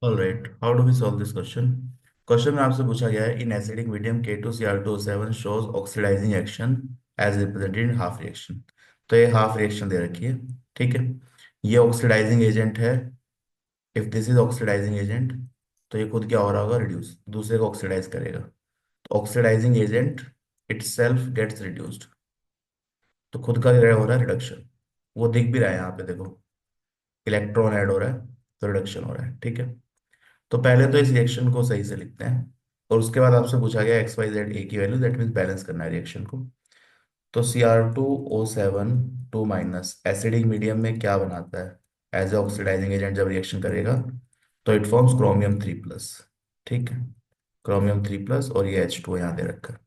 Alright, how do we solve this question? Question में आपसे पूछा गया है in acidic medium K2Cr2O7 shows oxidising action as represented in half reaction. तो ये हाफ रिएक्शन दे रखी है। ठीक है, ये ऑक्सीडाइजिंग एजेंट है। If this is oxidising agent तो ये खुद क्या हो रहा होगा, रिड्यूस, दूसरे को ऑक्सीडाइज करेगा। तो oxidising agent itself gets reduced, तो खुद का क्या हो रहा है, रिडक्शन। वो दिख भी रहा है यहाँ पे, देखो इलेक्ट्रॉन ऐड हो रहा है तो रिडक्शन हो रहा है। ठीक है, तो पहले तो इस रिएक्शन को सही से लिखते हैं और उसके बाद आपसे पूछा गया एक्स वाई जेड ए की वैल्यू, दैट मीन्स बैलेंस करना है रिएक्शन को। तो Cr2O7 to minus acidic medium में क्या बनाता है एज ए ऑक्सीडाइजिंग एजेंट जब रिएक्शन करेगा, तो इट फॉर्म्स क्रोमियम 3+। ठीक है, क्रोमियम 3+ और ये H2 यहाँ दे रखा है।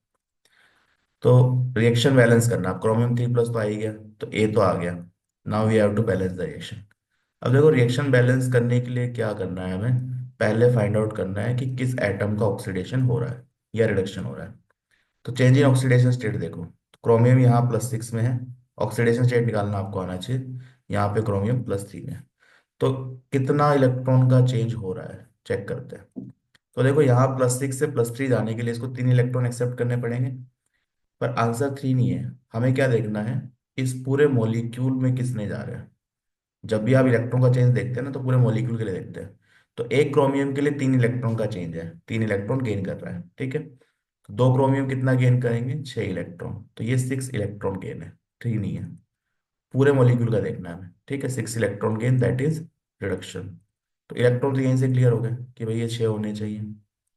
तो रिएक्शन बैलेंस करना, अब क्रोमियम 3+ तो आ ही गया, तो ए तो आ गया। Now we have to balance the reaction. अब देखो रिएक्शन बैलेंस करने के लिए क्या करना है हमें, पहले फाइंड आउट करना है कि किस एटम का ऑक्सीडेशन हो रहा है या रिडक्शन हो रहा है। तो चेंज इन ऑक्सीडेशन स्टेट देखो, क्रोमियम यहाँ +6 में है, ऑक्सीडेशन स्टेट निकालना आपको आना चाहिए। यहाँ पे क्रोमियम +3 में है, तो कितना इलेक्ट्रॉन का चेंज हो रहा है चेक करते हैं। तो देखो यहाँ +6 से +3 जाने के लिए इसको 3 इलेक्ट्रॉन एक्सेप्ट करने पड़ेंगे, पर आंसर 3 नहीं है। हमें क्या देखना है, इस पूरे मॉलिक्यूल में किसने जा रहा है। जब भी आप इलेक्ट्रॉन का चेंज देखते हैं ना, तो पूरे मॉलिक्यूल के लिए देखते हैं। तो एक क्रोमियम के लिए 3 इलेक्ट्रॉन का चेंज है, 3 इलेक्ट्रॉन गेन कर रहा है। ठीक है, तो दो क्रोमियम कितना गेन करेंगे, 6 इलेक्ट्रॉन, तो ये 6 इलेक्ट्रॉन गेन है, 3 नहीं है। पूरे मॉलिक्यूल का देखना है हमें। ठीक है, 6 electron gain that is reduction. तो इलेक्ट्रॉन तो यहीं से क्लियर हो गए कि भाई ये 6 होने चाहिए,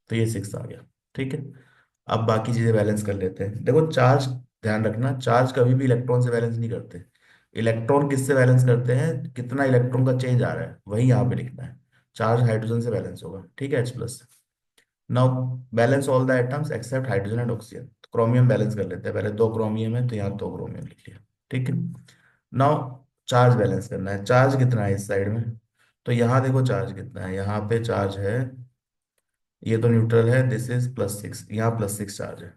तो ये 6 आ गया। ठीक है, अब बाकी चीजें बैलेंस कर लेते हैं। देखो चार्ज, ध्यान रखना चार्ज कभी भी इलेक्ट्रॉन से बैलेंस नहीं करते। इलेक्ट्रॉन किससे बैलेंस करते हैं, कितना इलेक्ट्रॉन का चेंज आ रहा है वही यहाँ पे लिखना है। चार्ज हाइड्रोजन से बैलेंस होगा, ठीक है, H+ से। Now balance all the atoms except hydrogen and oxygen. तो क्रोमियम बैलेंस कर लेते हैं, पहले दो क्रोमियम है तो यहाँ दो क्रोमियम लिख लिया। ठीक है, नाउ चार्ज बैलेंस करना है, चार्ज कितना है इस साइड में। तो यहाँ देखो चार्ज कितना है, यहाँ पे चार्ज है, ये तो न्यूट्रल है, दिस इज +6, यहाँ +6 चार्ज है।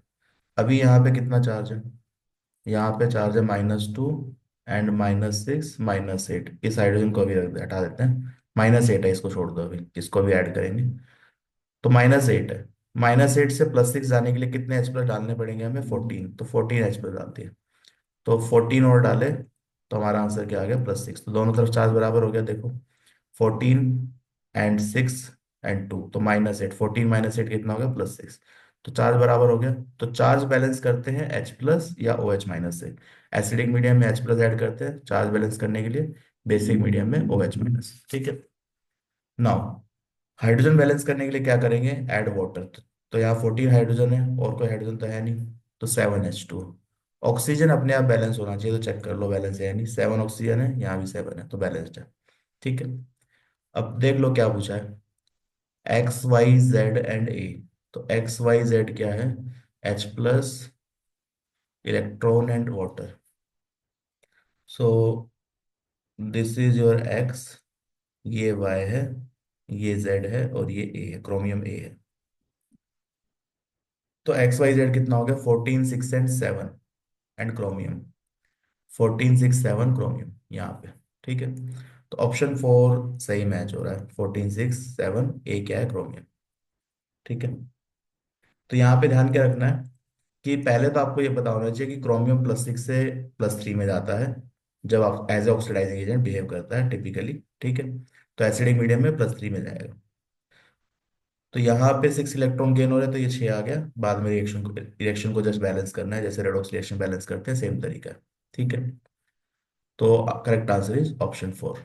अभी यहाँ पे कितना चार्ज है, यहाँ पे चार्ज है -2 एंड -6 -8। इस हाइड्रोजन को अभी हटा देते हैं, -8 है, इसको छोड़ दो, अभी इसको भी ऐड करेंगे। तो -8 है, -8 से +6 जाने के लिए कितने H+ डालने पड़ेंगे हमें, 14, तो 14 H+ डालते हैं। तो 14 और डाले तो हमारा आंसर क्या आ गया, +6। तो दोनों तरफ चार्ज बराबर हो गया, देखो 14 एंड 6 एंड 2, तो -8, 14 - 8 कितना हो गया, +6। तो चार्ज बराबर हो गया। तो चार्ज बैलेंस करते हैं H+ या OH- से। एसिडिक मीडियम में H+ ऐड करते हैं चार्ज बैलेंस करने के लिए, बेसिक मीडियम में OH-। ठीक है, नाउ हाइड्रोजन बैलेंस करने के लिए क्या करेंगे, ऐड वाटर। तो यहाँ 14 हाइड्रोजन है और कोई हाइड्रोजन तो है नहीं, तो 7H2। ऑक्सीजन अपने आप बैलेंस होना चाहिए, तो चेक कर लो, बैलेंस है नहीं, 7 ऑक्सीजन है, यहाँ भी 7 है, तो बैलेंस्ड है। ठीक है, अब देख लो क्या पूछा है, XYZ एंड A। तो XYZ क्या है, H+ electron and water. So this is your X, ये Y है, ये Z है और ये A है, क्रोमियम A है। तो XYZ कितना हो गया, 14 6 एंड 7 एंड क्रोमियम, 14 6 7 क्रोमियम यहाँ पे। ठीक है, तो ऑप्शन 4 सही मैच हो रहा है, 14 6 7, ए क्या है, क्रोमियम। ठीक है, तो यहाँ पे ध्यान क्या रखना है कि पहले तो आपको ये पता होना चाहिए कि क्रोमियम +6 से +3 में जाता है जब आप as a oxidising agent behave करता है टिपिकली। ठीक है, तो एसिडिक मीडियम में +3 में जाएगा। तो यहाँ पे 6 इलेक्ट्रॉन गेन हो रहे हैं, तो ये 6 आ गया। बाद में रिएक्शन को जस्ट बैलेंस करना है, जैसे रेडॉक्स रिएक्शन बैलेंस करते हैं, सेम तरीका है। ठीक है, तो करेक्ट आंसर इज ऑप्शन 4।